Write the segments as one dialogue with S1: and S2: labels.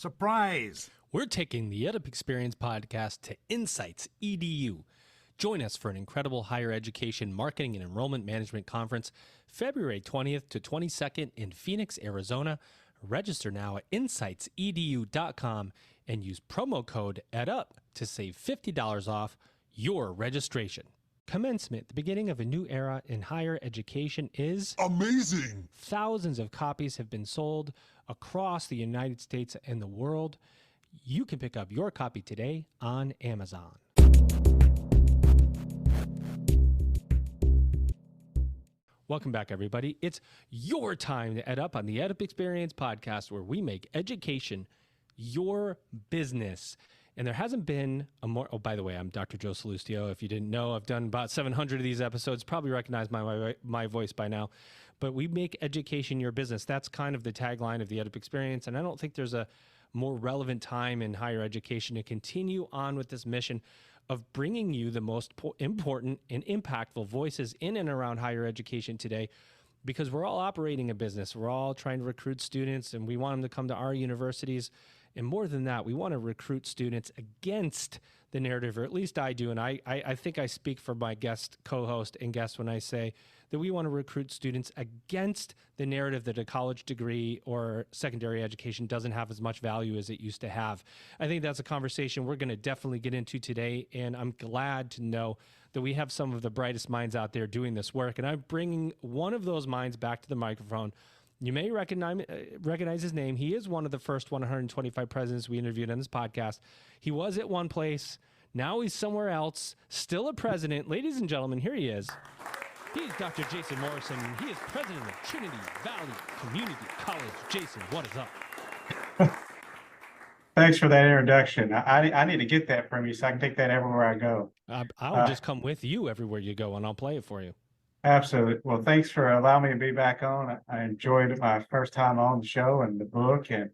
S1: Surprise!
S2: We're taking the EdUp Experience podcast to InsightsEDU. Join us for an incredible higher education marketing and enrollment management conference, February 20th to 22nd in Phoenix, Arizona. Register now at InsightsEDU.com and use promo code EdUp to save $50 off your registration. Commencement, the beginning of a new era in higher education, is
S1: amazing.
S2: Thousands of copies have been sold across the United States and the world. You can pick up your copy today on Amazon. Welcome back, everybody. It's your time to EdUp on the EdUp Experience podcast, where we make education your business. And there hasn't been a more, oh, by the way, I'm Dr. Joe Salustio. If you didn't know, I've done about 700 of these episodes, probably recognize my voice by now. But we make education your business. That's kind of the tagline of the EdUp Experience. And I don't think there's a more relevant time in higher education to continue on with this mission of bringing you the most important and impactful voices in and around higher education today, because we're all operating a business. We're all trying to recruit students, and we want them to come to our universities. And more than that, we want to recruit students against the narrative, or at least I do. And I think I speak for my guest co-host and guest when I say that we want to recruit students against the narrative that a college degree or secondary education doesn't have as much value as it used to have. I think that's a conversation we're going to definitely get into today. And I'm glad to know that we have some of the brightest minds out there doing this work. And I'm bringing one of those minds back to the microphone. You may recognize his name. He is one of the first 125 presidents we interviewed on this podcast. He was at one place. Now he's somewhere else, still a president. Ladies and gentlemen, here he is. He's Dr. Jason Morrison. He is president of Trinity Valley Community College. Jason, what is up?
S3: Thanks for that introduction. I need to get that from you so I can take that everywhere I go.
S2: I'll just come with you everywhere you go, and I'll play it for you.
S3: Absolutely. Well, thanks for allowing me to be back on. I enjoyed my first time on the show and the book, and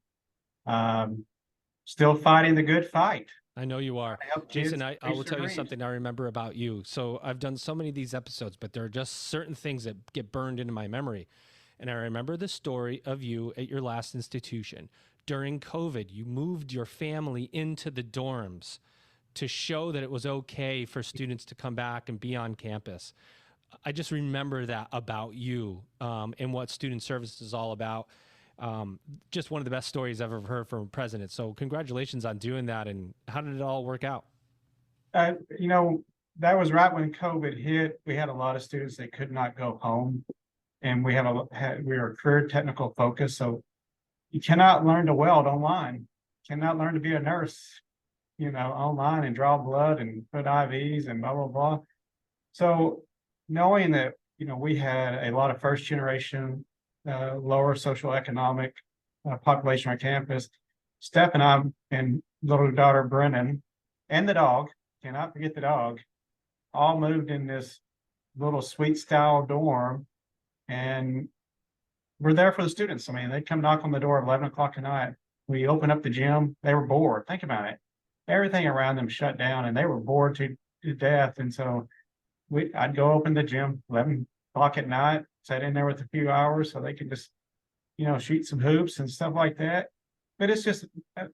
S3: still fighting the good fight.
S2: I know you are. Jason, I will tell you something I remember about you. So I've done so many of these episodes, but there are just certain things that get burned into my memory. And I remember the story of you at your last institution. During COVID, you moved your family into the dorms to show that it was okay for students to come back and be on campus. I just remember that about you and what student service is all about. Just one of the best stories I've ever heard from a president. So congratulations on doing that. And how did it all work out?
S3: That was right when COVID hit. We had a lot of students that could not go home, and we were a career technical focus. So you cannot learn to weld online, cannot learn to be a nurse, online and draw blood and put IVs and blah, blah, blah. So knowing that, we had a lot of first generation, lower socioeconomic population on campus, Steph and I and little daughter Brennan and the dog, cannot forget the dog, all moved in this little suite style dorm, and we're there for the students. I mean, they'd come knock on the door at 11 o'clock at night. We opened up the gym. They were bored. Think about it. Everything around them shut down, and they were bored to death. And so I'd go open the gym 11 o'clock at night, sat in there with a few hours so they could just, shoot some hoops and stuff like that. But it's just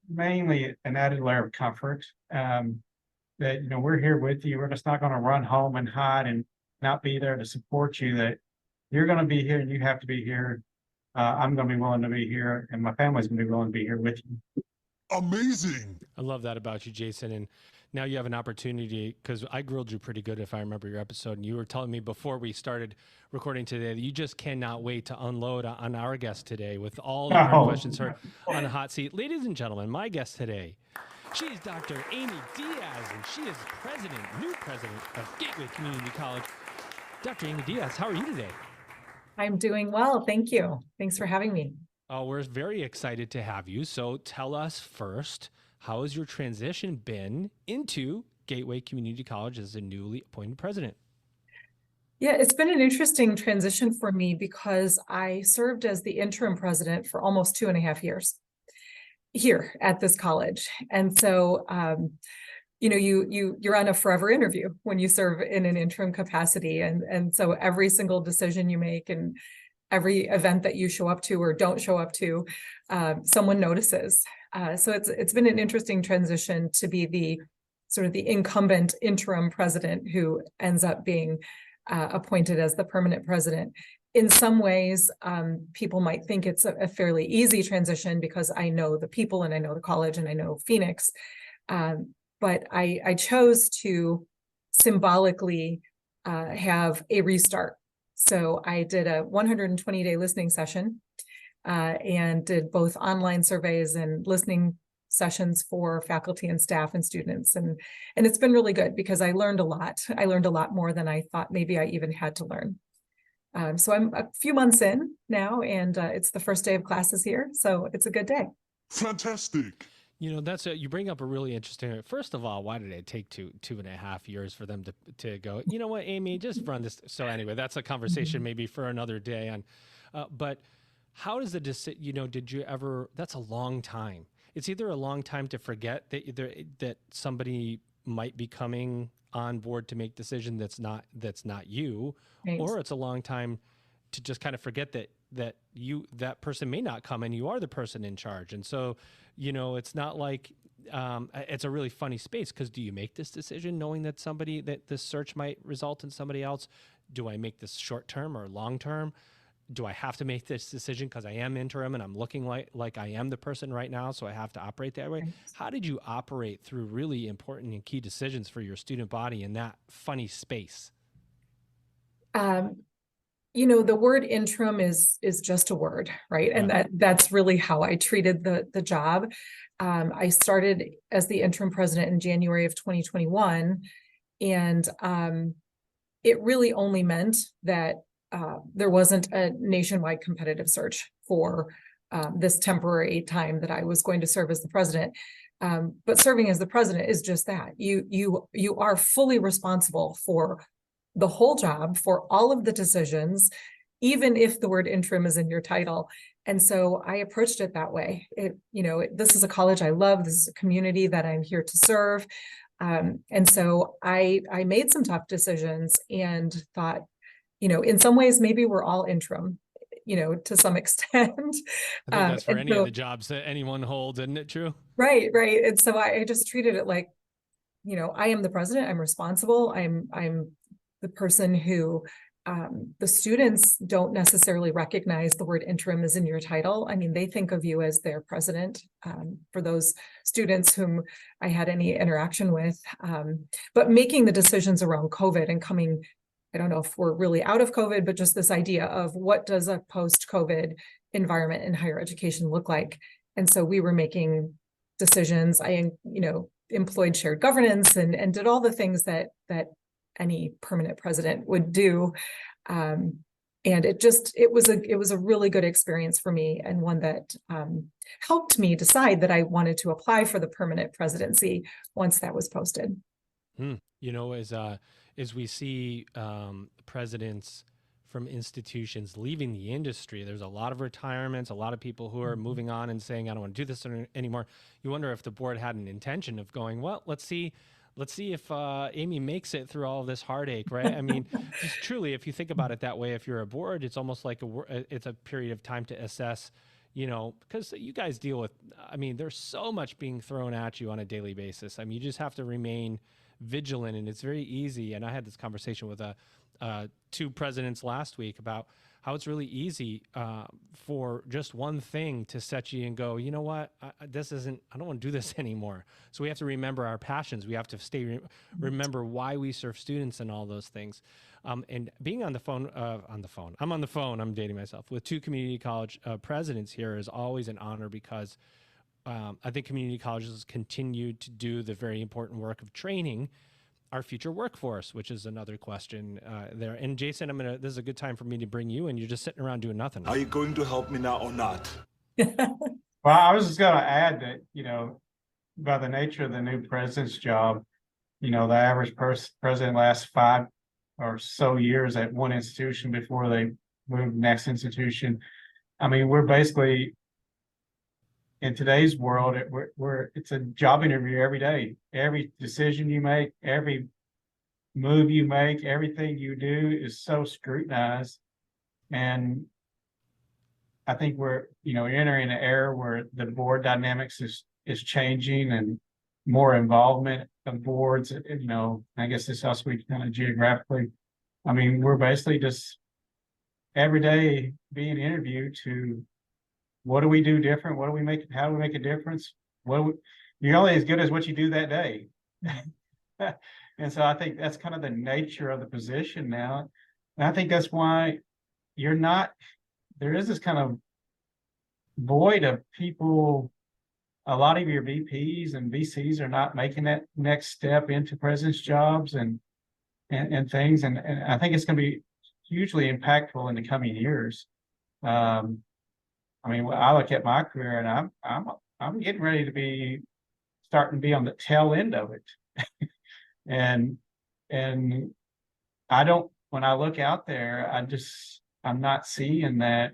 S3: mainly an added layer of comfort that, we're here with you. We're just not going to run home and hide and not be there to support you, that you're going to be here and you have to be here. I'm going to be willing to be here, and my family's going to be willing to be here with you.
S1: Amazing.
S2: I love that about you, Jason. And now you have an opportunity, because I grilled you pretty good, if I remember your episode, and you were telling me before we started recording today that you just cannot wait to unload on our guest today with all the hard questions heard on the hot seat. Ladies and gentlemen, my guest today, she's Dr. Amy Diaz, and she is new president of GateWay Community College. Dr. Amy Diaz, how are you today?
S4: I'm doing well. Thank you. Thanks for having me.
S2: We're very excited to have you. So tell us first, how has your transition been into GateWay Community College as a newly appointed president?
S4: Yeah, it's been an interesting transition for me because I served as the interim president for almost 2.5 years here at this college. And so, you're on a forever interview when you serve in an interim capacity. And so every single decision you make and every event that you show up to or don't show up to, someone notices. So it's been an interesting transition to be the sort of the incumbent interim president who ends up being appointed as the permanent president. In some ways, people might think it's a fairly easy transition because I know the people and I know the college and I know Phoenix. But I chose to symbolically have a restart. So I did a 120-day listening session and did both online surveys and listening sessions for faculty and staff and students. And it's been really good because I learned a lot. I learned a lot more than I thought maybe I even had to learn. So I'm a few months in now, and it's the first day of classes here. So it's a good day.
S1: Fantastic.
S2: You know, you bring up a really interesting. First of all, why did it take 2.5 years for them to go? You know what, Amy, just run this. So anyway, that's a conversation maybe for another day. But how does the decision? You know, did you ever? That's a long time. It's either a long time to forget that somebody might be coming on board to make decision that's not you,
S4: Right.
S2: or it's a long time to just kind of forget that person may not come and you are the person in charge. And so, you know, it's not like it's a really funny space because do you make this decision knowing that this search might result in somebody else? Do I make this short term or long term? Do I have to make this decision because I am interim and I'm looking like I am the person right now, so I have to operate that way?
S4: Right.
S2: How did you operate through really important and key decisions for your student body in that funny space?
S4: You know, the word interim is just a word, right? And that's really how I treated the job. I started as the interim president in January of 2021, and it really only meant that there wasn't a nationwide competitive search for this temporary time that I was going to serve as the president. But serving as the president is just that. You are fully responsible for the whole job, for all of the decisions, even if the word interim is in your title. And so I approached it that way. This is a college I love. This is a community that I'm here to serve. And so I made some tough decisions and thought, you know, in some ways, maybe we're all interim, you know, to some extent.
S2: I think that's for any of the jobs that anyone holds, isn't it true?
S4: Right. And so I just treated it like, you know, I am the president. I'm responsible. I'm the person who the students don't necessarily recognize the word interim is in your title. I mean, they think of you as their president for those students whom I had any interaction with. But making the decisions around COVID and coming, I don't know if we're really out of COVID, but just this idea of what does a post-COVID environment in higher education look like? And so we were making decisions. I, employed shared governance and did all the things that any permanent president would do. And it was a really good experience for me, and one that helped me decide that I wanted to apply for the permanent presidency once that was posted.
S2: You know, as we see presidents from institutions leaving the industry, there's a lot of retirements, a lot of people who are moving on and saying, I don't want to do this anymore. You wonder if the board had an intention of going, well, let's see if Amy makes it through all of this heartache, right? I mean, just truly, if you think about it that way, if you're a board, it's almost like it's a period of time to assess, you know, because you guys deal with, I mean, there's so much being thrown at you on a daily basis. I mean, you just have to remain vigilant, and it's very easy. And I had this conversation with two presidents last week about how it's really easy for just one thing to set you and go, you know what, I don't want to do this anymore. So we have to remember our passions. We have to remember why we serve students and all those things. And being I'm dating myself, with two community college presidents here is always an honor, because I think community colleges continue to do the very important work of training our future workforce, which is another question there. And Jason, this is a good time for me to bring you in. You're just sitting around doing nothing.
S1: Are you going to help me now or not?
S3: Well, I was just going to add that, you know, by the nature of the new president's job, you know, the average president lasts 5 or so years at one institution before they move next institution. I mean, we're basically, in today's world, it's a job interview every day. Every decision you make, every move you make, everything you do is so scrutinized. And I think we're, entering an era where the board dynamics is changing and more involvement of boards, I guess this also we kind of geographically. I mean, we're basically just every day being interviewed to what do we do different? How do we make a difference? You're only as good as what you do that day. And so I think that's kind of the nature of the position now. And I think that's why there is this kind of void of people. A lot of your VPs and VCs are not making that next step into president's jobs and things. And I think it's going to be hugely impactful in the coming years. I mean, I look at my career and I'm getting ready to starting to be on the tail end of it. And when I look out there, I'm not seeing that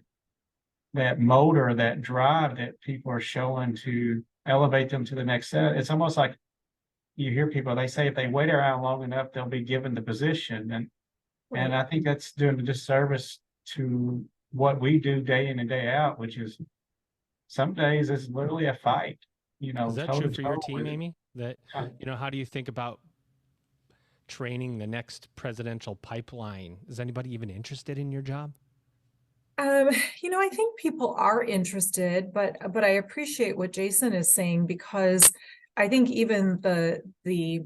S3: motor, that drive that people are showing to elevate them to the next step. It's almost like you hear people, they say if they wait around long enough, they'll be given the position. And I think that's doing a disservice to what we do day in and day out, which is some days it's literally a fight.
S2: Is that true for your team, Amy? That, how do you think about training the next presidential pipeline? Is anybody even interested in your job?
S4: I think people are interested, but I appreciate what Jason is saying, because I think even the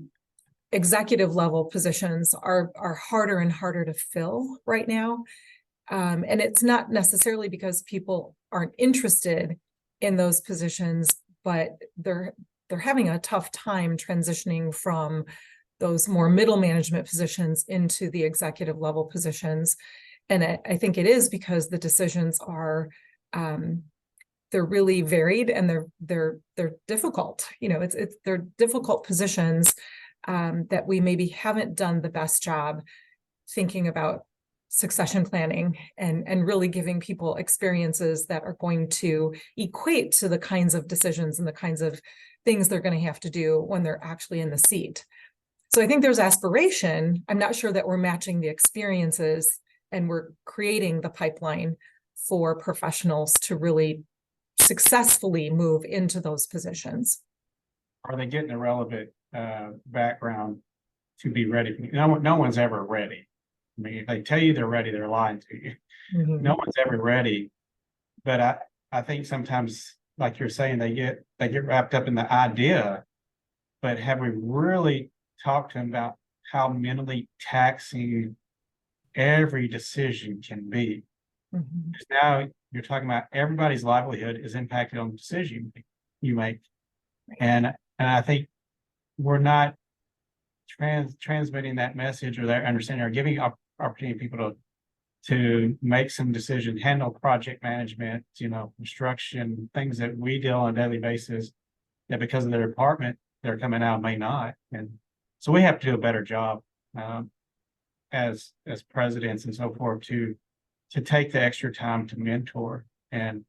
S4: executive level positions are harder and harder to fill right now. And it's not necessarily because people aren't interested in those positions, but they're having a tough time transitioning from those more middle management positions into the executive level positions. And I think it is because the decisions are, they're really varied and they're difficult. They're difficult positions that we maybe haven't done the best job thinking about succession planning and really giving people experiences that are going to equate to the kinds of decisions and the kinds of things they're going to have to do when they're actually in the seat. So I think there's aspiration. I'm not sure that we're matching the experiences and we're creating the pipeline for professionals to really successfully move into those positions.
S3: Are they getting a relevant background to be ready? No one's ever ready. I mean, if they tell you they're ready, they're lying to you. Mm-hmm. No one's ever ready. But I think sometimes, like you're saying, they get wrapped up in the idea. But have we really talked to them about how mentally taxing every decision can be? Mm-hmm. Because now you're talking about everybody's livelihood is impacted on the decision you make. Right. And I think we're not transmitting that message or that understanding or giving opportunity people to make some decisions, handle project management, construction, things that we deal on a daily basis that because of their department, they're coming out may not. And so we have to do a better job as presidents and so forth to take the extra time to mentor. And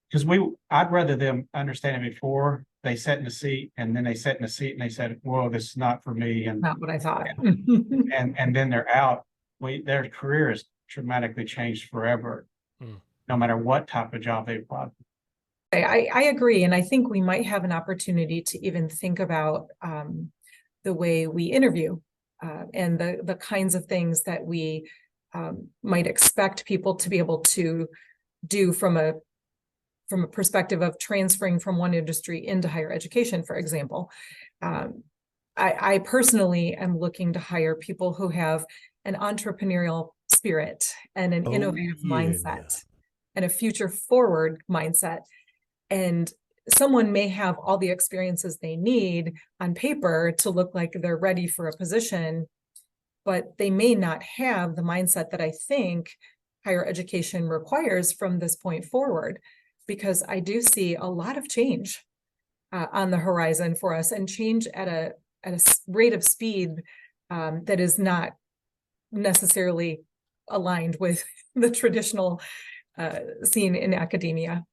S3: because I'd rather them understand it before they sat in the seat, and then they sat in the seat and they said, whoa, this is not for me. And
S4: not what I thought.
S3: and then they're out. Their career is dramatically changed forever, no matter what type of job they apply.
S4: I agree. And I think we might have an opportunity to even think about the way we interview and the kinds of things that we might expect people to be able to do from a perspective of transferring from one industry into higher education, for example. I personally am looking to hire people who have an entrepreneurial spirit and an innovative mindset and a future forward mindset. And someone may have all the experiences they need on paper to look like they're ready for a position, but they may not have the mindset that I think higher education requires from this point forward, because I do see a lot of change on the horizon for us, and change at a rate of speed that is not necessarily aligned with the traditional scene in academia.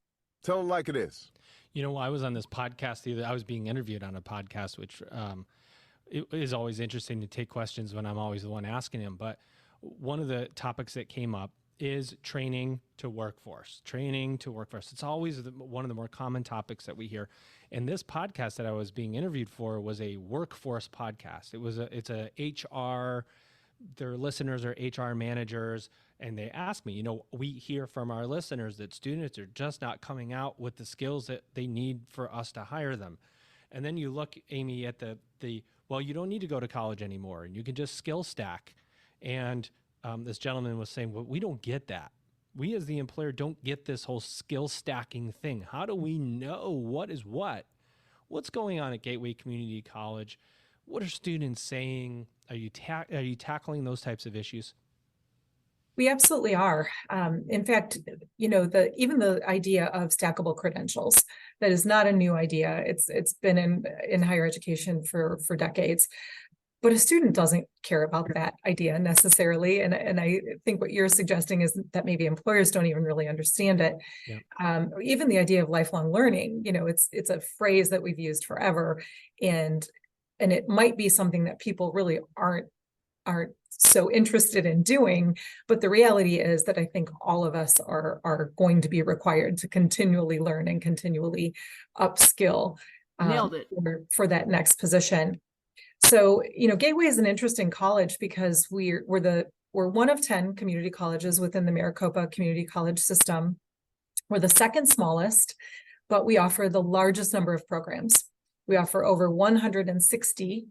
S5: Tell them like it is.
S2: I was on this podcast I was being interviewed on a podcast, which it is always interesting to take questions when I'm always the one asking them. But one of the topics that came up is training to workforce. It's always one of the more common topics that we hear. And this podcast that I was being interviewed for was a workforce podcast. It's a HR, their listeners are HR managers. And they asked me, we hear from our listeners that students are just not coming out with the skills that they need for us to hire them. And then you look, Amy, at well, you don't need to go to college anymore and you can just skill stack. And this gentleman was saying, well, we don't get that. We as the employer don't get this whole skill stacking thing. How do we know what is what? What's going on at Gateway Community College? What are students saying? Are you tackling those types of issues?
S4: We absolutely are. In fact, even the idea of stackable credentials, that is not a new idea. It's been in higher education for decades. But a student doesn't care about that idea necessarily. And I think what you're suggesting is that maybe employers don't even really understand it. Yeah. Even the idea of lifelong learning, it's a phrase that we've used forever. And it might be something that people really aren't so interested in doing. But the reality is that I think all of us are going to be required to continually learn and continually upskill
S5: Nailed it.
S4: for that next position. So, Gateway is an interesting college because we're one of 10 community colleges within the Maricopa Community College system. We're the second smallest, but we offer the largest number of programs. We offer over 160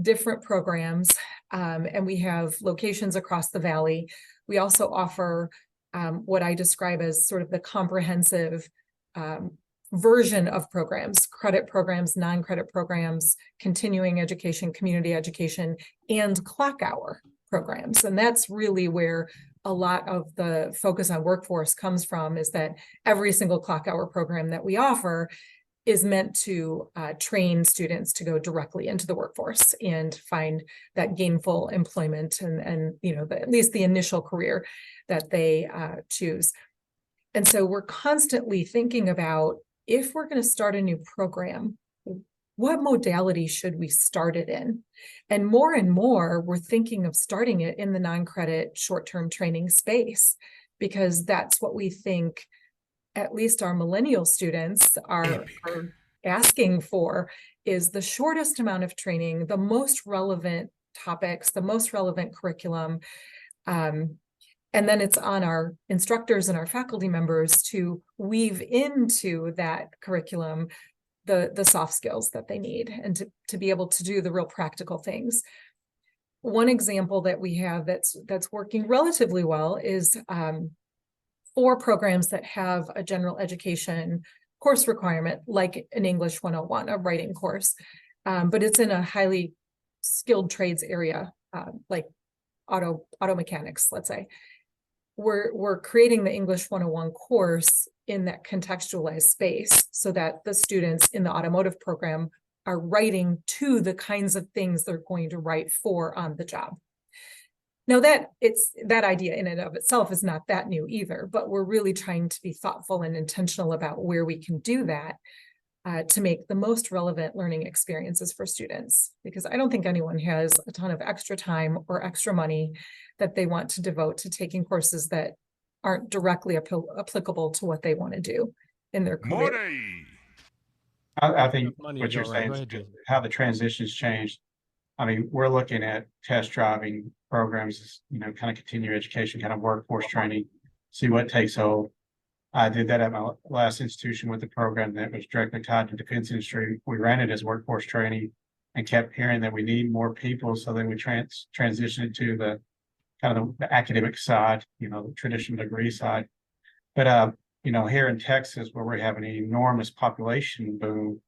S4: different programs, and we have locations across the valley. We also offer what I describe as sort of the comprehensive version of programs: credit programs, non-credit programs, continuing education, community education, and clock hour programs. And that's really where a lot of the focus on workforce comes from, is that every single clock hour program that we offer is meant to train students to go directly into the workforce and find that gainful employment and at least the initial career that they choose. And so we're constantly thinking about, if we're going to start a new program, what modality should we start it in? And more, we're thinking of starting it in the non-credit short-term training space, because that's what we think at least our millennial students are asking for, is the shortest amount of training, the most relevant topics, the most relevant curriculum. And then it's on our instructors and our faculty members to weave into that curriculum the soft skills that they need, and to be able to do the real practical things. One example that we have that's working relatively well is 4 programs that have a general education course requirement, like an English 101, a writing course, but it's in a highly skilled trades area, like auto mechanics, let's say. We're creating the English 101 course in that contextualized space so that the students in the automotive program are writing to the kinds of things they're going to write for on the job. Now that idea in and of itself is not that new either, but we're really trying to be thoughtful and intentional about where we can do that to make the most relevant learning experiences for students, because I don't think anyone has a ton of extra time or extra money that they want to devote to taking courses that aren't directly applicable to what they want to do in their career.
S3: I think what you're saying is how the transitions changed. I mean, we're looking at test driving programs, kind of continuing education, kind of workforce training, see what takes hold. I did that at my last institution with a program that was directly tied to the defense industry. We ran it as workforce training and kept hearing that we need more people. So then we transitioned it to the kind of the academic side, the traditional degree side. But, here in Texas, where we have an enormous population boom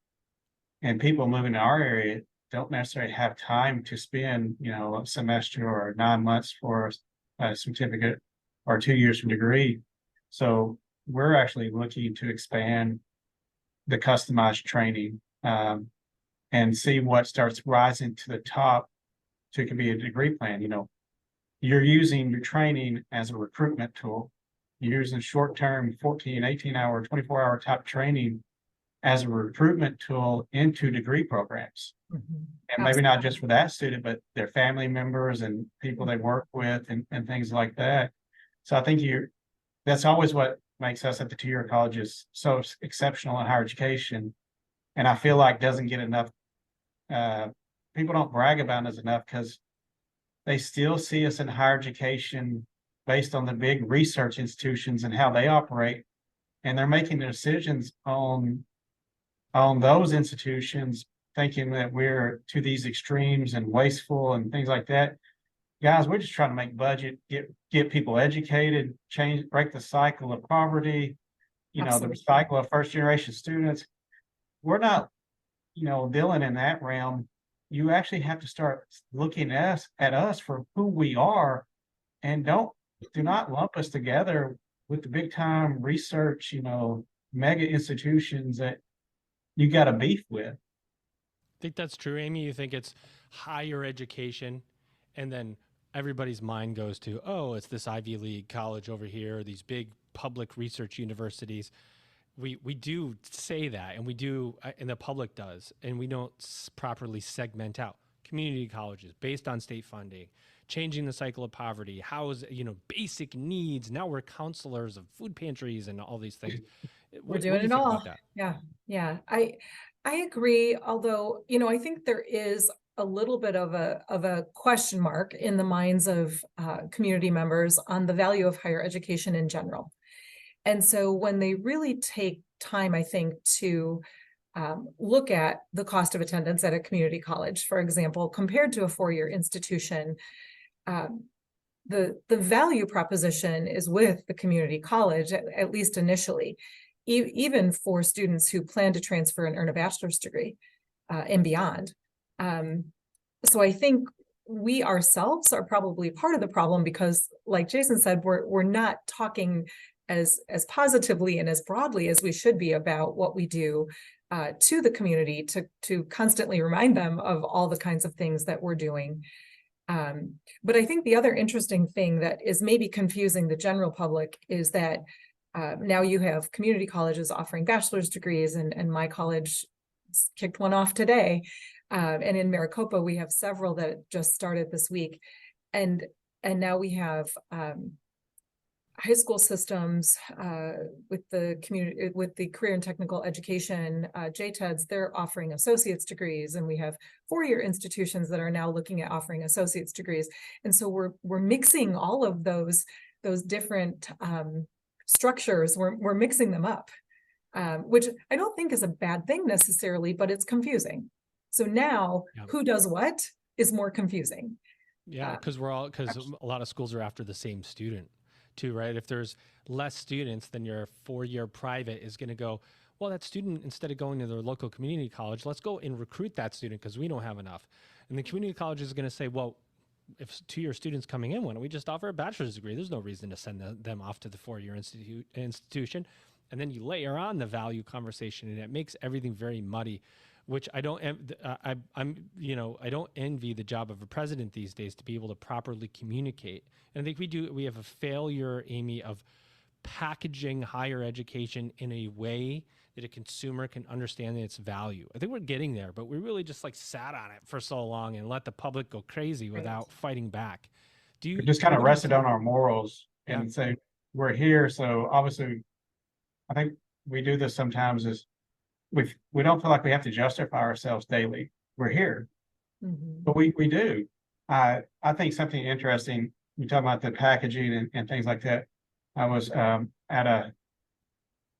S3: and people moving to our area don't necessarily have time to spend, a semester or 9 months for a certificate or 2 years from degree. So we're actually looking to expand the customized training and see what starts rising to the top so it can be a degree plan. You're using your training as a recruitment tool. You're using short-term 14, 18-hour, 24-hour type training as a recruitment tool into degree programs.
S4: Mhm.
S3: And maybe not just for that student, but their family members and people they work with and things like that. So I think that's always what makes us at the two-year colleges so exceptional in higher education. And I feel like doesn't get enough, people don't brag about us enough because they still see us in higher education based on the big research institutions and how they operate. And they're making decisions on those institutions, thinking that we're to these extremes and wasteful and things like that. Guys, we're just trying to make budget, get people educated, break the cycle of poverty,
S4: Absolutely.
S3: the cycle of first generation students. We're not, dealing in that realm. You actually have to start looking at us for who we are, and do not lump us together with the big time research, mega institutions that you got a beef with.
S2: Think that's true, Amy? You think it's higher education, and then everybody's mind goes to, oh, it's this Ivy League college over here, these big public research universities. We do say that, and we do, and the public does, and we don't properly segment out community colleges based on state funding, changing the cycle of poverty, basic needs. Now we're counselors of food pantries and all these things.
S4: We're doing it all. Yeah. Yeah. I agree. Although, I think there is a little bit of a question mark in the minds of community members on the value of higher education in general. And so when they really take time, I think, to look at the cost of attendance at a community college, for example, compared to a four-year institution, the value proposition is with the community college, at least initially, even for students who plan to transfer and earn a bachelor's degree and beyond. So I think we ourselves are probably part of the problem because, like Jason said, we're not talking as positively and as broadly as we should be about what we do to the community to constantly remind them of all the kinds of things that we're doing. But I think the other interesting thing that is maybe confusing the general public is that now you have community colleges offering bachelor's degrees, and my college kicked one off today. And in Maricopa, we have several that just started this week. And now we have high school systems with the community, with the career and technical education, JTEDs, they're offering associate's degrees, and we have four-year institutions that are now looking at offering associate's degrees. And so we're mixing all of those different structures. We're mixing them up, which I don't think is a bad thing necessarily, but it's confusing. So now who does what is more confusing.
S2: Yeah, because a lot of schools are after the same student too, right? If there's less students, then your four-year private is going to go, well, that student, instead of going to their local community college, let's go and recruit that student because we don't have enough. And the community college is going to say, well, if two-year students coming in, why don't we just offer a bachelor's degree? There's no reason to send them off to the four-year institution. And then you layer on the value conversation, and it makes everything very muddy, which I don't envy the job of a president these days to be able to properly communicate. And I think we have a failure, Amy, of packaging higher education in a way that a consumer can understand its value. I think we're getting there, but we really just sat on it for so long and let the public go crazy without fighting back. We
S3: just kind of rested on our morals and say, we're here. So obviously, I think we do this sometimes is we don't feel like we have to justify ourselves daily. We're here, but we do. I think something interesting, you talk about the packaging and things like that. I was at a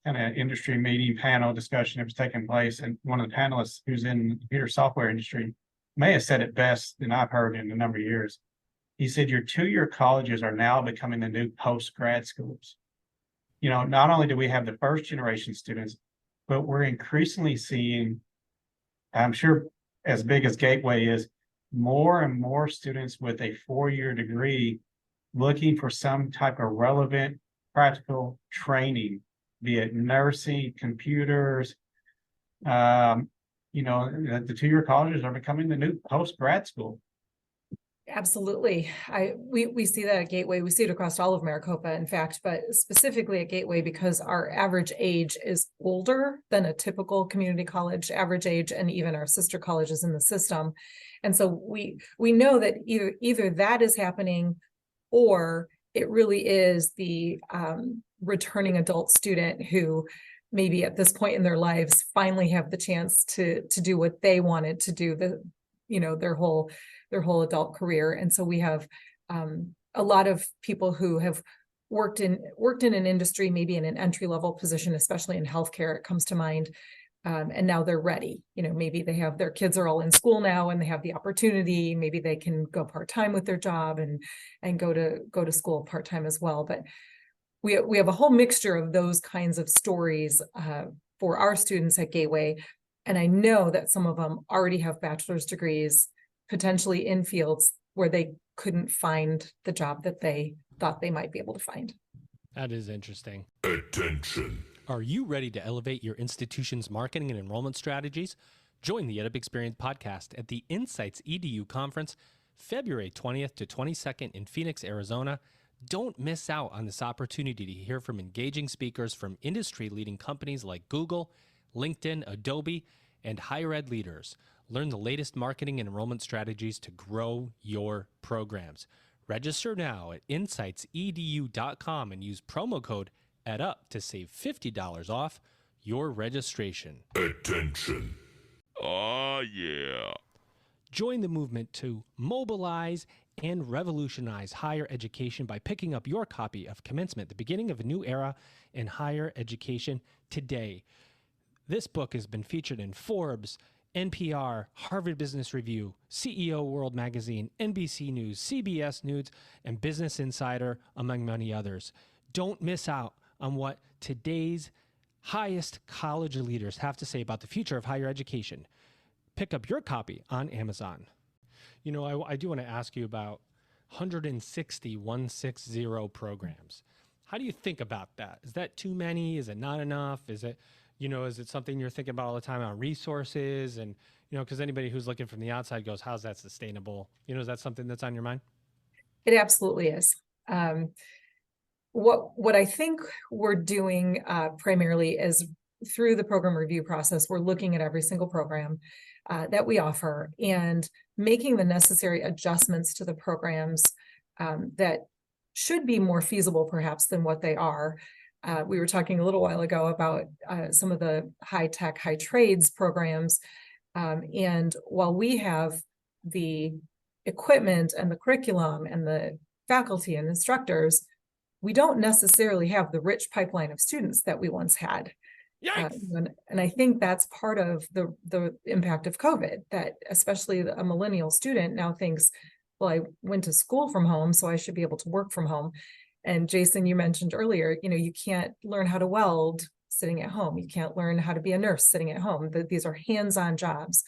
S3: kind of industry meeting panel discussion that was taking place, and one of the panelists who's in the computer software industry may have said it best than I've heard in a number of years. He said, your two-year colleges are now becoming the new post-grad schools. Not only do we have the first generation students, but we're increasingly seeing, I'm sure as big as GateWay is, more and more students with a four-year degree looking for some type of relevant practical training, be it nursing, computers. The two-year colleges are becoming the new post-grad school.
S4: Absolutely. We see that at Gateway. We see it across all of Maricopa, in fact, but specifically at Gateway because our average age is older than a typical community college average age, and even our sister colleges in the system. And so we know that either that is happening, or it really is the returning adult student who maybe at this point in their lives finally have the chance to do what they wanted to do, their whole adult career. And so we have a lot of people who have worked in an industry, maybe in an entry-level position, especially in healthcare, it comes to mind. And now they're ready. Maybe they have their kids are all in school now and they have the opportunity. Maybe they can go part-time with their job and go to school part-time as well. But we have a whole mixture of those kinds of stories for our students at Gateway. And I know that some of them already have bachelor's degrees, potentially in fields where they couldn't find the job that they thought they might be able to find.
S2: That is interesting.
S1: Attention.
S2: Are you ready to elevate your institution's marketing and enrollment strategies? Join the EdUp Experience podcast at the InsightsEDU Conference, February 20th to 22nd in Phoenix, Arizona. Don't miss out on this opportunity to hear from engaging speakers from industry-leading companies like Google, LinkedIn, Adobe, and higher ed leaders. Learn the latest marketing and enrollment strategies to grow your programs. Register now at InsightsEDU.com and use promo code EdUp to save $50 off your registration.
S1: Attention. Oh, yeah.
S2: Join the movement to mobilize and revolutionize higher education by picking up your copy of Commencement, the Beginning of a New Era in Higher Education today. This book has been featured in Forbes, NPR, Harvard Business Review, CEO World Magazine, NBC News, CBS News, and Business Insider, among many others. Don't miss out on what today's highest college leaders have to say about the future of higher education. Pick up your copy on Amazon. I do want to ask you about 160 programs. How do you think about that? Is that too many? Is it not enough? Is it something you're thinking about all the time on resources? And, because anybody who's looking from the outside goes, how's that sustainable? Is that something that's on your mind?
S4: It absolutely is. What I think we're doing primarily is through the program review process, we're looking at every single program that we offer and making the necessary adjustments to the programs that should be more feasible perhaps than what they are. We were talking a little while ago about some of the high-tech, high-trades programs. And while we have the equipment and the curriculum and the faculty and instructors, we don't necessarily have the rich pipeline of students that we once had. And I think that's part of the impact of COVID, that especially a millennial student now thinks, well, I went to school from home, so I should be able to work from home. And Jason, you mentioned earlier, you can't learn how to weld sitting at home. You can't learn how to be a nurse sitting at home. These are hands-on jobs.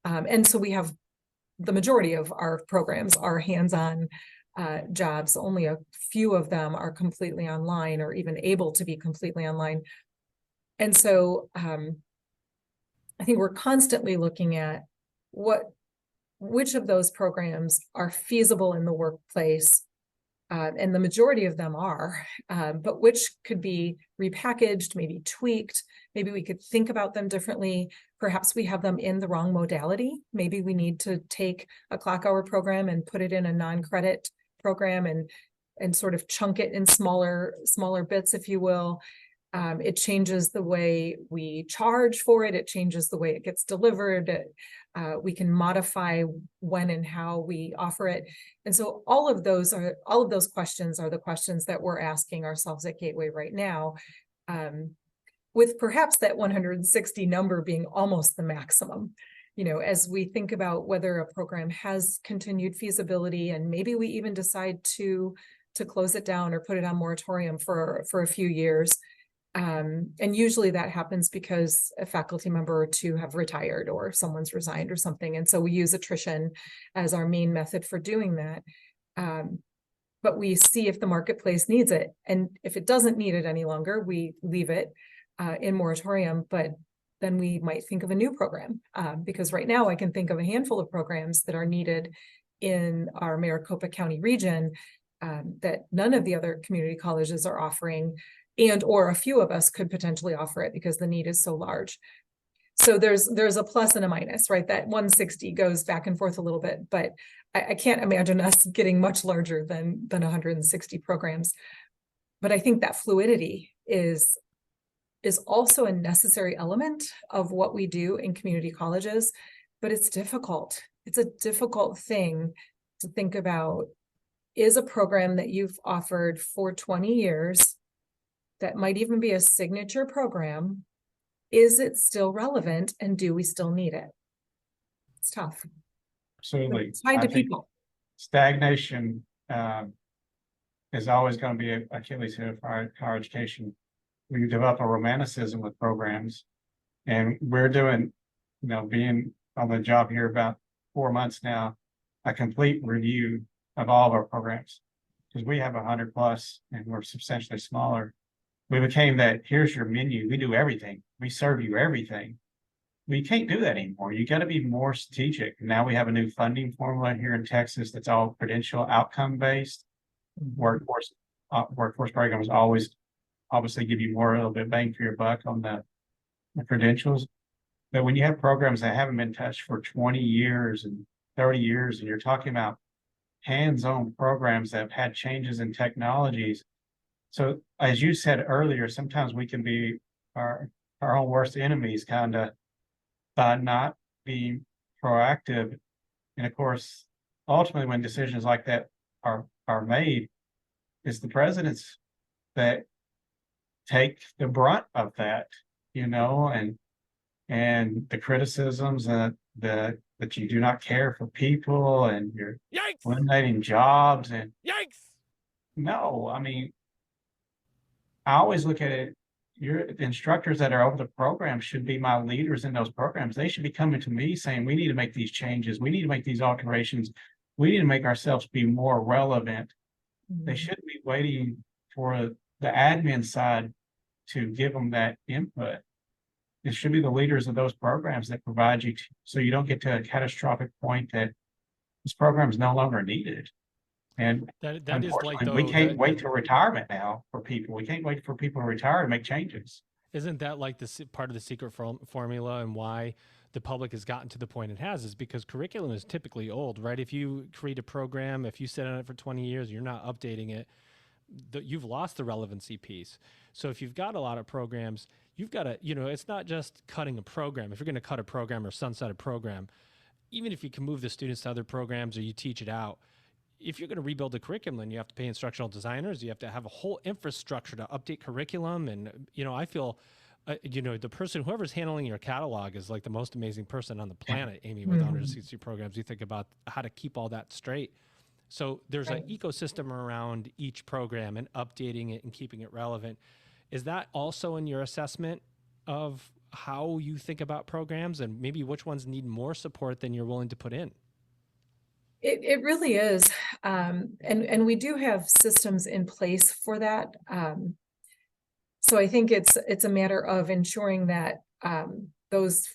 S4: And so we have the majority of our programs are hands-on jobs. Only a few of them are completely online or even able to be completely online. And so I think we're constantly looking at which of those programs are feasible in the workplace. And the majority of them are, but which could be repackaged, maybe tweaked. Maybe we could think about them differently. Perhaps we have them in the wrong modality. Maybe we need to take a clock hour program and put it in a non-credit program and sort of chunk it in smaller bits, if you will. It changes the way we charge for it. It changes the way it gets delivered. We can modify when and how we offer it. And so all of those questions are the questions that we're asking ourselves at Gateway right now, with perhaps that 160 number being almost the maximum. As we think about whether a program has continued feasibility, and maybe we even decide to close it down or put it on moratorium for a few years. And usually that happens because a faculty member or two have retired or someone's resigned or something. And so we use attrition as our main method for doing that. But we see if the marketplace needs it. And if it doesn't need it any longer, we leave it in moratorium. But then we might think of a new program, because right now I can think of a handful of programs that are needed in our Maricopa County region that none of the other community colleges are offering, and or a few of us could potentially offer it because the need is so large. So there's a plus and a minus, right? That 160 goes back and forth a little bit, but I can't imagine us getting much larger than 160 programs. But I think that fluidity is also a necessary element of what we do in community colleges, but it's difficult. It's a difficult thing to think about. Is a program that you've offered for 20 years, that might even be a signature program, is it still relevant, and do we still need it? It's tough.
S3: Absolutely.
S4: It's tied to
S3: I think
S4: people.
S3: Stagnation is always going to be an Achilles heel for our education. We develop a romanticism with programs, and we're doing, being on the job here about 4 months now, a complete review of all of our programs, because we have 100 plus and we're substantially smaller. We became that, here's your menu, we do everything, we serve you everything. We can't do that anymore. You got to be more strategic. Now we have a new funding formula here in Texas that's all credential outcome based. Workforce programs always obviously give you more, a little bit bang for your buck on the credentials. But when you have programs that haven't been touched for 20 years and 30 years, and you're talking about hands-on programs that have had changes in technologies. So as you said earlier, sometimes we can be our own worst enemies, kind of, by not being proactive. And of course, ultimately when decisions like that are made, it's the presidents that take the brunt of that, and the criticisms that you do not care for people and you're
S2: Yikes!
S3: eliminating jobs and
S2: Yikes!
S3: No, I mean, I always look at it, the instructors that are over the program should be my leaders in those programs. They should be coming to me saying, we need to make these changes. We need to make these alterations. We need to make ourselves be more relevant. They shouldn't be waiting for the admin side to give them that input. It should be the leaders of those programs that provide you, so you don't get to a catastrophic point that this program is no longer needed. And
S2: that is like,
S3: we can't wait till retirement now for people. We can't wait for people to retire to make changes.
S2: Isn't that like part of the secret formula, and why the public has gotten to the point it has, is because curriculum is typically old, right? If you create a program, if you sit on it for 20 years, you're not updating it, you've lost the relevancy piece. So if you've got a lot of programs, you've got to, it's not just cutting a program. If you're going to cut a program or sunset a program, even if you can move the students to other programs or you teach it out, if you're going to rebuild the curriculum, you have to pay instructional designers. You have to have a whole infrastructure to update curriculum. And, I feel, the person, whoever's handling your catalog is like the most amazing person on the planet, Amy, with 160 programs. You think about how to keep all that straight. So there's an ecosystem around each program and updating it and keeping it relevant. Is that also in your assessment of how you think about programs, and maybe which ones need more support than you're willing to put in?
S4: It really is. And we do have systems in place for that. So I think it's a matter of ensuring that those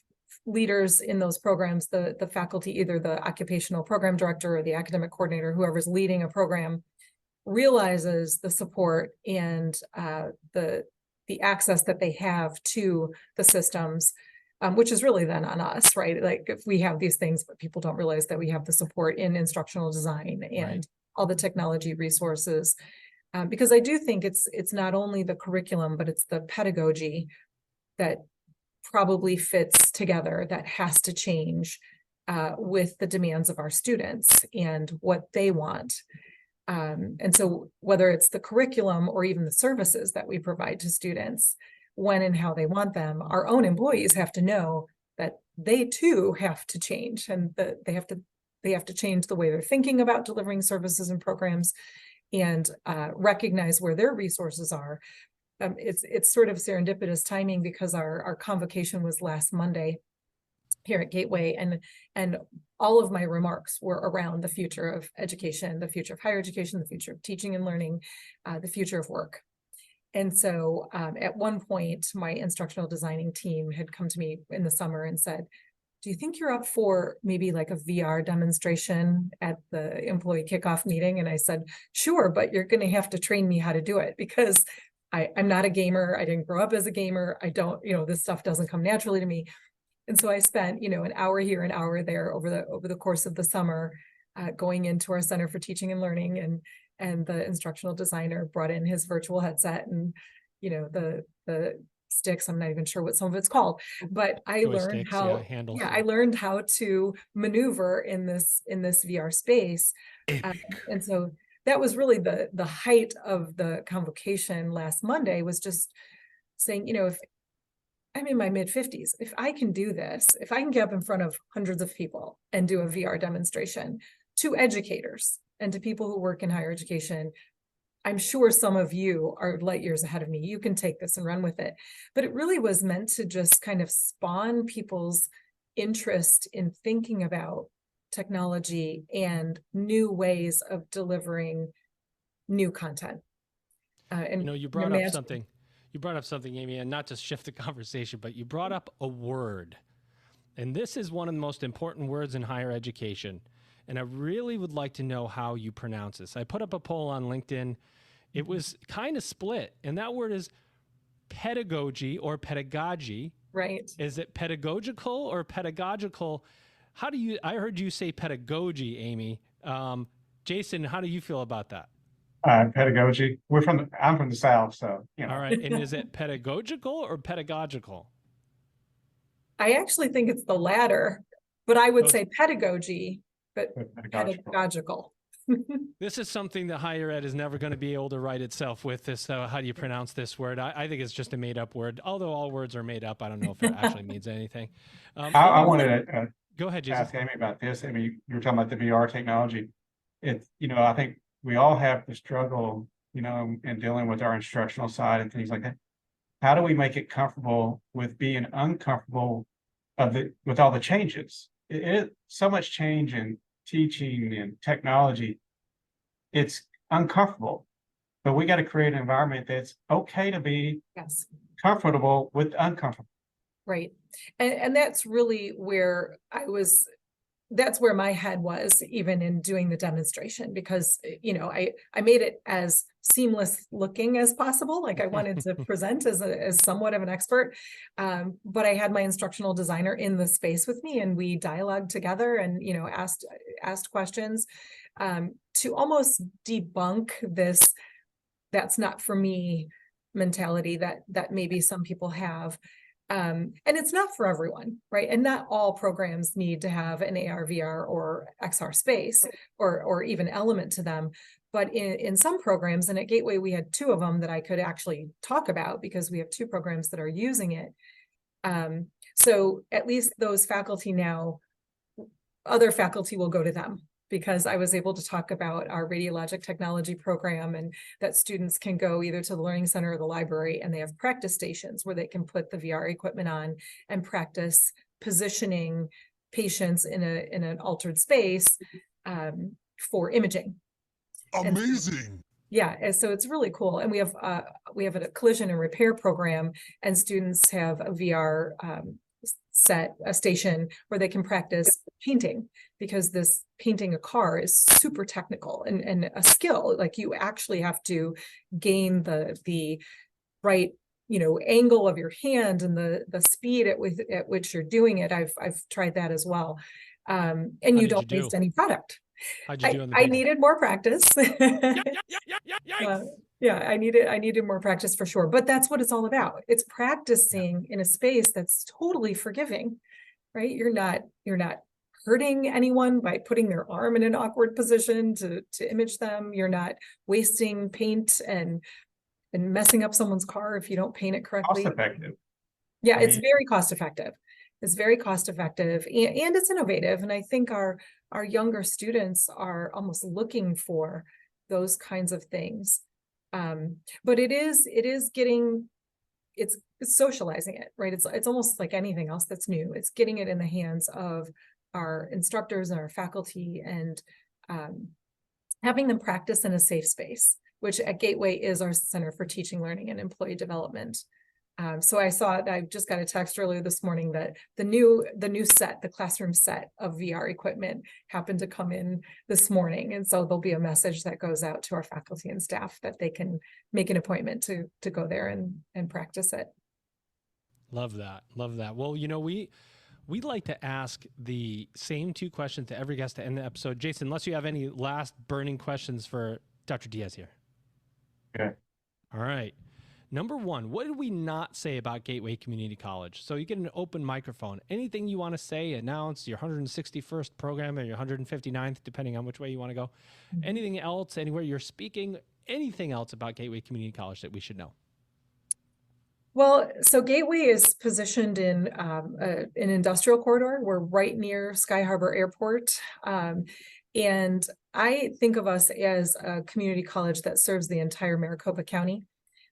S4: leaders in those programs, the faculty, either the occupational program director or the academic coordinator, whoever's leading a program, realizes the support and the access that they have to the systems, which is really then on us, right? Like, if we have these things, but people don't realize that we have the support in instructional design and all the technology resources. Because I do think it's not only the curriculum, but it's the pedagogy that probably fits together, that has to change with the demands of our students and what they want. And so whether it's the curriculum or even the services that we provide to students, when and how they want them, our own employees have to know that they too have to change, and that they have to change the way they're thinking about delivering services and programs, and recognize where their resources are. It's sort of serendipitous timing, because our convocation was last Monday here at GateWay, and all of my remarks were around the future of education, the future of higher education, the future of teaching and learning, the future of work. And so at one point, my instructional designing team had come to me in the summer and said, do you think you're up for maybe like a VR demonstration at the employee kickoff meeting? And I said, sure, but you're going to have to train me how to do it because I'm not a gamer. I didn't grow up as a gamer. I don't, this stuff doesn't come naturally to me. And so I spent, an hour here, an hour there over the course of the summer, going into our Center for Teaching and Learning, and the instructional designer brought in his virtual headset and, the sticks. I'm not even sure what some of it's called, but I learned how,
S2: handles.
S4: I learned how to maneuver in this VR space. And so that was really the height of the convocation last Monday, was just saying, if I'm in my mid-50s, if I can do this, if I can get up in front of hundreds of people and do a VR demonstration to educators and to people who work in higher education, I'm sure some of you are light years ahead of me. You can take this and run with it. But it really was meant to just kind of spawn people's interest in thinking about technology and new ways of delivering new content. And
S2: you brought up something. You brought up something, Amy, and not to shift the conversation, but you brought up a word. And this is one of the most important words in higher education. And I really would like to know how you pronounce this. I put up a poll on LinkedIn. It was kind of split. And that word is pedagogy or pedagogy.
S4: Right.
S2: Is it pedagogical or pedagogical? I heard you say pedagogy, Amy. Jason, how do you feel about that?
S3: Pedagogy. I'm from the South, so,
S2: All right. And is it pedagogical or pedagogical?
S4: I actually think it's the latter, but I would say pedagogy, but pedagogical.
S2: This is something that higher ed is never going to be able to write itself with this. How do you pronounce this word? I think it's just a made up word. Although all words are made up, I don't know if it actually means anything.
S3: I wanted to
S2: go ahead, Jason.
S3: ask Amy about this. Amy, you were talking about the VR technology. I think we all have the struggle, in dealing with our instructional side and things like that. How do we make it comfortable with being uncomfortable with all the changes? So much change in teaching and technology. It's uncomfortable, but we got to create an environment that's okay to be comfortable with uncomfortable.
S4: Right. And that's really where that's where my head was, even in doing the demonstration, because, I made it as seamless looking as possible. Like I wanted to present as somewhat of an expert. But I had my instructional designer in the space with me, and we dialogued together and, asked questions, to almost debunk this "that's not for me" mentality that maybe some people have. And it's not for everyone, right? And not all programs need to have an AR, VR, or XR space, or even element to them. But in some programs, and at GateWay, we had 2 of them that I could actually talk about, because we have 2 programs that are using it. So at least those faculty now, other faculty will go to them, because I was able to talk about our radiologic technology program, and that students can go either to the Learning Center or the library, and they have practice stations where they can put the VR equipment on and practice positioning patients in an altered space for imaging.
S1: Amazing.
S4: And so it's really cool. And we have a collision and repair program, and students have a VR a station where they can practice painting, because this painting a car is super technical and a skill. Like you actually have to gain the right angle of your hand and the speed at which you're doing it. I've tried that as well. And you don't waste any product.
S2: How'd you do on the
S4: I needed more practice. I needed more practice for sure. But that's what it's all about. It's practicing in a space that's totally forgiving, right? You're not hurting anyone by putting their arm in an awkward position to image them. You're not wasting paint and messing up someone's car if you don't paint it correctly.
S3: Cost effective.
S4: Yeah, it's very cost effective. It's very cost effective, and it's innovative. And I think our younger students are almost looking for those kinds of things. But it's socializing it, right? It's almost like anything else that's new. It's getting it in the hands of our instructors and our faculty, and having them practice in a safe space, which at GateWay is our Center for Teaching, Learning, and Employee Development. So I just got a text earlier this morning that the new set, the classroom set of VR equipment happened to come in this morning. And so there'll be a message that goes out to our faculty and staff that they can make an appointment to go there and practice it.
S2: Love that. Love that. Well, we'd like to ask the same two questions to every guest to end the episode. Jason, unless you have any last burning questions for Dr. Diaz here.
S3: Okay.
S2: All right. Number one, what did we not say about Gateway Community College? So you get an open microphone. Anything you want to say, announce your 161st program or your 159th, depending on which way you want to go.
S4: Mm-hmm.
S2: Anything else, anywhere you're speaking, anything else about Gateway Community College that we should know?
S4: Well, so Gateway is positioned in an industrial corridor. We're right near Sky Harbor Airport. And I think of us as a community college that serves the entire Maricopa County.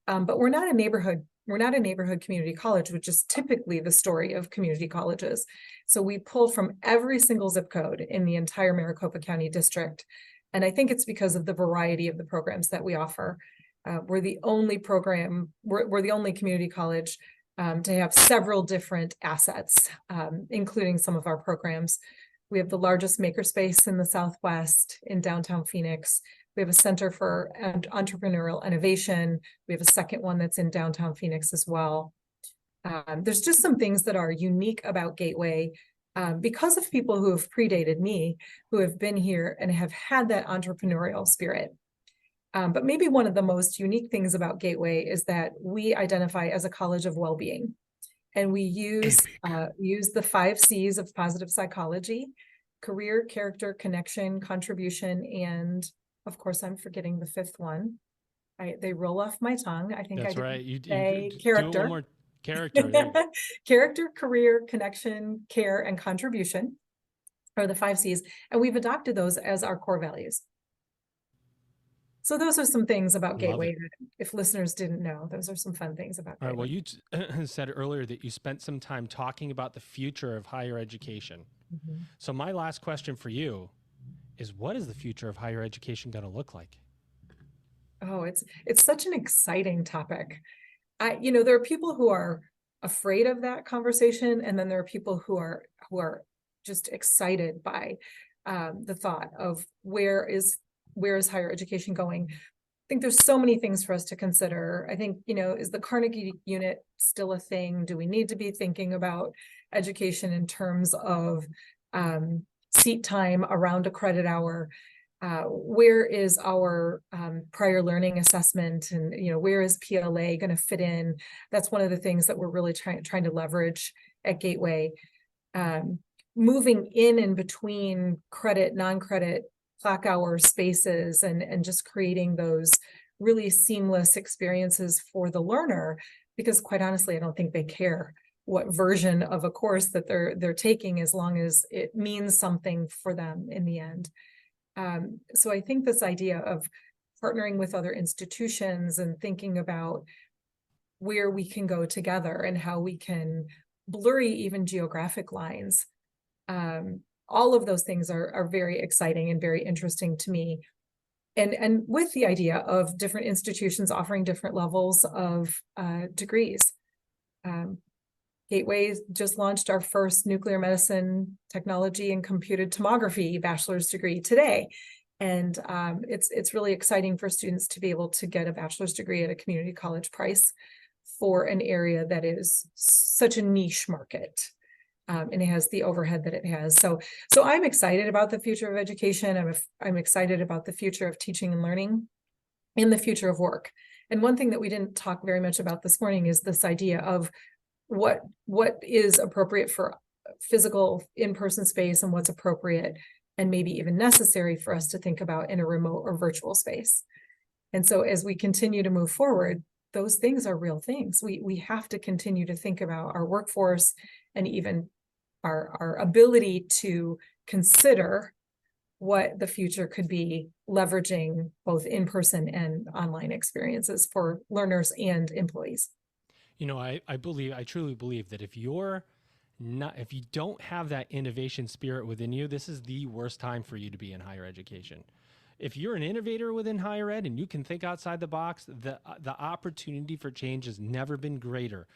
S4: But we're not a neighborhood community college, which is typically the story of community colleges. So we pull from every single zip code in the entire Maricopa County district. And I think it's because of the variety of the programs that we offer. We're the only community college to have several different assets, including some of our programs. We have the largest makerspace in the Southwest in downtown Phoenix. We have a center for entrepreneurial innovation. We have a second one that's in downtown Phoenix as well. There's just some things that are unique about Gateway because of people who have predated me, who have been here and have had that entrepreneurial spirit. But maybe one of the most unique things about Gateway is that we identify as a college of well-being. And we use the 5 C's of positive psychology: career, character, connection, contribution, and of course, I'm forgetting the 5th one. They roll off my tongue. I think
S2: that's
S4: I
S2: right. You
S4: character.
S2: Do one more. Character.
S4: Character, career, connection, care, and contribution are the 5 C's. And we've adopted those as our core values. So those are some things about Gateway that if listeners didn't know, those are some fun things about Gateway.
S2: All right, well, you said earlier that you spent some time talking about the future of higher education. Mm-hmm. So my last question for you is, what is the future of higher education going to look like?
S4: Oh, it's such an exciting topic. There are people who are afraid of that conversation, and then there are people who are just excited by the thought of where is higher education going. I think there's so many things for us to consider. I think, is the Carnegie unit still a thing? Do we need to be thinking about education in terms of seat time around a credit hour? Where is our prior learning assessment, and where is PLA going to fit in? That's one of the things that we're really trying to leverage at Gateway. Moving in and between credit, non-credit, clock hour spaces, and just creating those really seamless experiences for the learner, because quite honestly, I don't think they care what version of a course that they're taking, as long as it means something for them in the end. So I think this idea of partnering with other institutions and thinking about where we can go together and how we can blurry even geographic lines, all of those things are very exciting and very interesting to me. And with the idea of different institutions offering different levels of degrees. Gateway just launched our first nuclear medicine technology and computed tomography bachelor's degree today. And it's really exciting for students to be able to get a bachelor's degree at a community college price for an area that is such a niche market. And it has the overhead that it has. So I'm excited about the future of education. I'm excited about the future of teaching and learning and the future of work. And one thing that we didn't talk very much about this morning is this idea of what is appropriate for physical in-person space and what's appropriate and maybe even necessary for us to think about in a remote or virtual space. And so as we continue to move forward, those things are real things. We have to continue to think about our workforce and even our ability to consider what the future could be, leveraging both in-person and online experiences for learners and employees.
S2: I truly believe that if you don't have that innovation spirit within you, this is the worst time for you to be in higher education. if you're an innovator within higher ed and you can think outside the box, the opportunity for change has never been greater.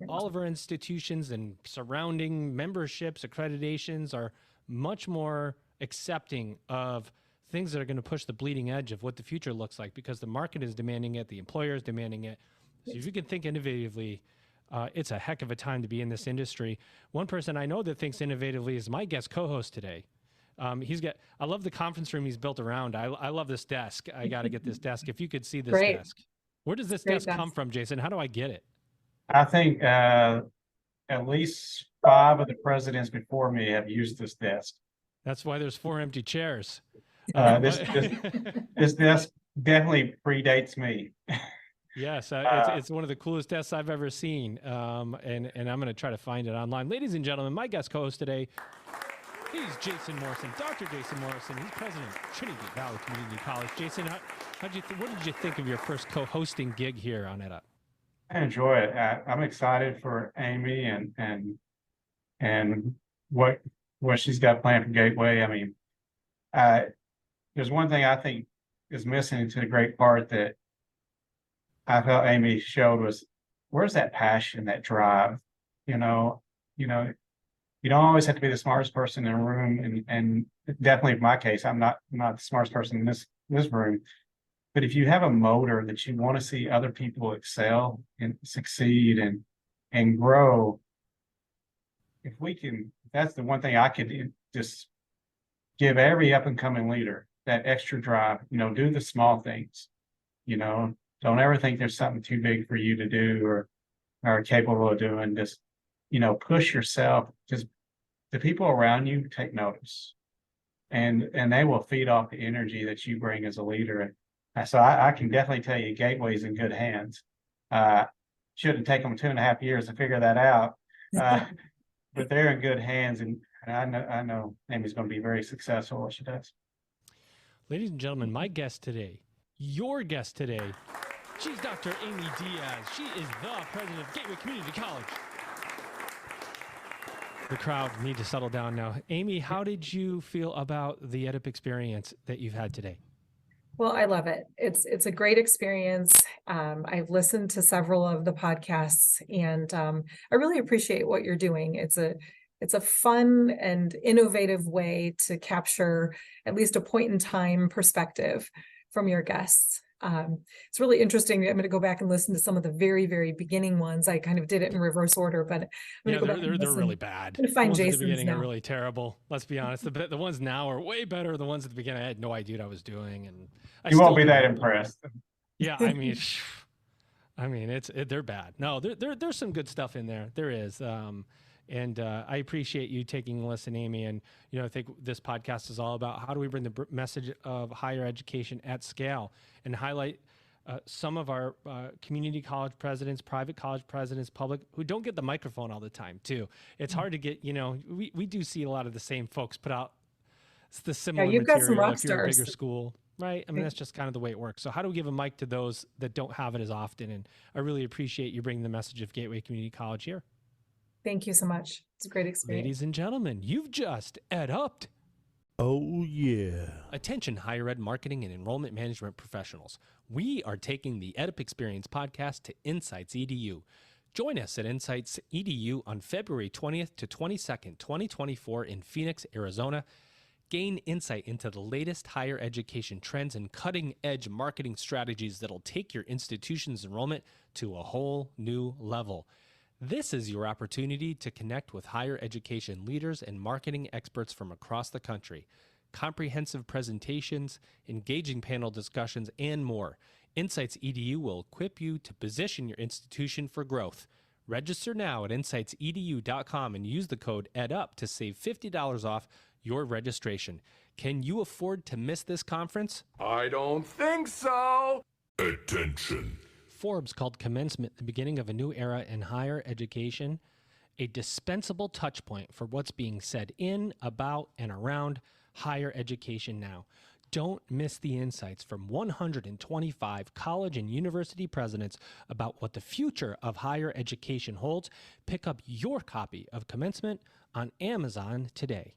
S2: All of our institutions and surrounding memberships, accreditations are much more accepting of things that are going to push the bleeding edge of what the future looks like, because the market is demanding it, the employer is demanding it. So if you can think innovatively, it's a heck of a time to be in this industry. One person I know that thinks innovatively is my guest co-host today. I love the conference room he's built around. I love this desk. I got to get this desk. If you could see this
S4: Great.
S2: desk. Where does this
S4: Great
S2: desk come from, Jason? How do I get it?
S3: I think at least 5 of the presidents before me have used this desk.
S2: That's why there's 4 empty chairs.
S3: This desk definitely predates me.
S2: Yes, it's one of the coolest desks I've ever seen, and I'm going to try to find it online. Ladies and gentlemen, my guest co-host today, he's Jason Morrison, Dr. Jason Morrison. He's president of Trinity Valley Community College. Jason, what did you think of your first co-hosting gig here on EdUp?
S3: I enjoy it. I'm excited for Amy and what she's got planned for GateWay. I mean, there's one thing I think is missing to the great part that I felt Amy showed was, where's that passion, that drive? You don't always have to be the smartest person in a room, and definitely in my case, I'm not the smartest person in this room. But if you have a motor that you want to see other people excel and succeed and grow, that's the one thing I could just give every up and coming leader, that extra drive. Do the small things. Don't ever think there's something too big for you to do or are capable of doing. Just push yourself. Just the people around you take notice, and they will feed off the energy that you bring as a leader. And so I can definitely tell you, GateWay's in good hands. Shouldn't take them 2.5 years to figure that out, but they're in good hands, and I know Amy's going to be very successful what she does.
S2: Ladies and gentlemen, my guest today, your guest today, she's Dr. Amy Diaz. She is the president of GateWay Community College. The crowd need to settle down now. Amy, how did you feel about the EdUp experience that you've had today?
S4: Well, I love it. It's a great experience. I've listened to several of the podcasts, and I really appreciate what you're doing. It's a fun and innovative way to capture at least a point in time perspective from your guests. It's really interesting. I'm going to go back and listen to some of the very, very beginning ones. I kind of did it in reverse order, but I'm going to go back and
S2: they're really bad.
S4: I'm find
S2: the ones
S4: Jason's
S2: at the beginning
S4: now.
S2: are really terrible. Let's be honest. The ones now are way better. The ones at the beginning, I had no idea what I was doing, and
S3: you won't be that impressed.
S2: Yeah, I mean, they're bad. No, there's some good stuff in there. There is. And I appreciate you taking a listen, Amy. And, I think this podcast is all about how do we bring the message of higher education at scale and highlight some of our community college presidents, private college presidents, public, who don't get the microphone all the time, too. It's hard to get, we do see a lot of the same folks put out the similar
S4: you've got
S2: material
S4: some rock
S2: if you're a
S4: stars.
S2: bigger school. Right. I mean, that's just kind of the way it works. So how do we give a mic to those that don't have it as often? And I really appreciate you bringing the message of GateWay Community College here.
S4: Thank you so much. It's a great experience.
S2: Ladies and gentlemen, you've just EdUp'd.
S1: Oh, yeah.
S2: Attention higher ed marketing and enrollment management professionals. We are taking the EdUp Experience podcast to InsightsEDU. Join us at InsightsEDU on February 20th to 22nd, 2024 in Phoenix, Arizona. Gain insight into the latest higher education trends and cutting-edge marketing strategies that'll take your institution's enrollment to a whole new level. This is your opportunity to connect with higher education leaders and marketing experts from across the country. Comprehensive presentations, engaging panel discussions, and more. InsightsEDU will equip you to position your institution for growth. Register now at insightsedu.com and use the code EdUp to save $50 off your registration. Can you afford to miss this conference?
S1: I don't think so. Attention.
S2: Forbes called commencement the beginning of a new era in higher education, a dispensable touch point for what's being said in, about, and around higher education now. Don't miss the insights from 125 college and university presidents about what the future of higher education holds. Pick up your copy of Commencement on Amazon today.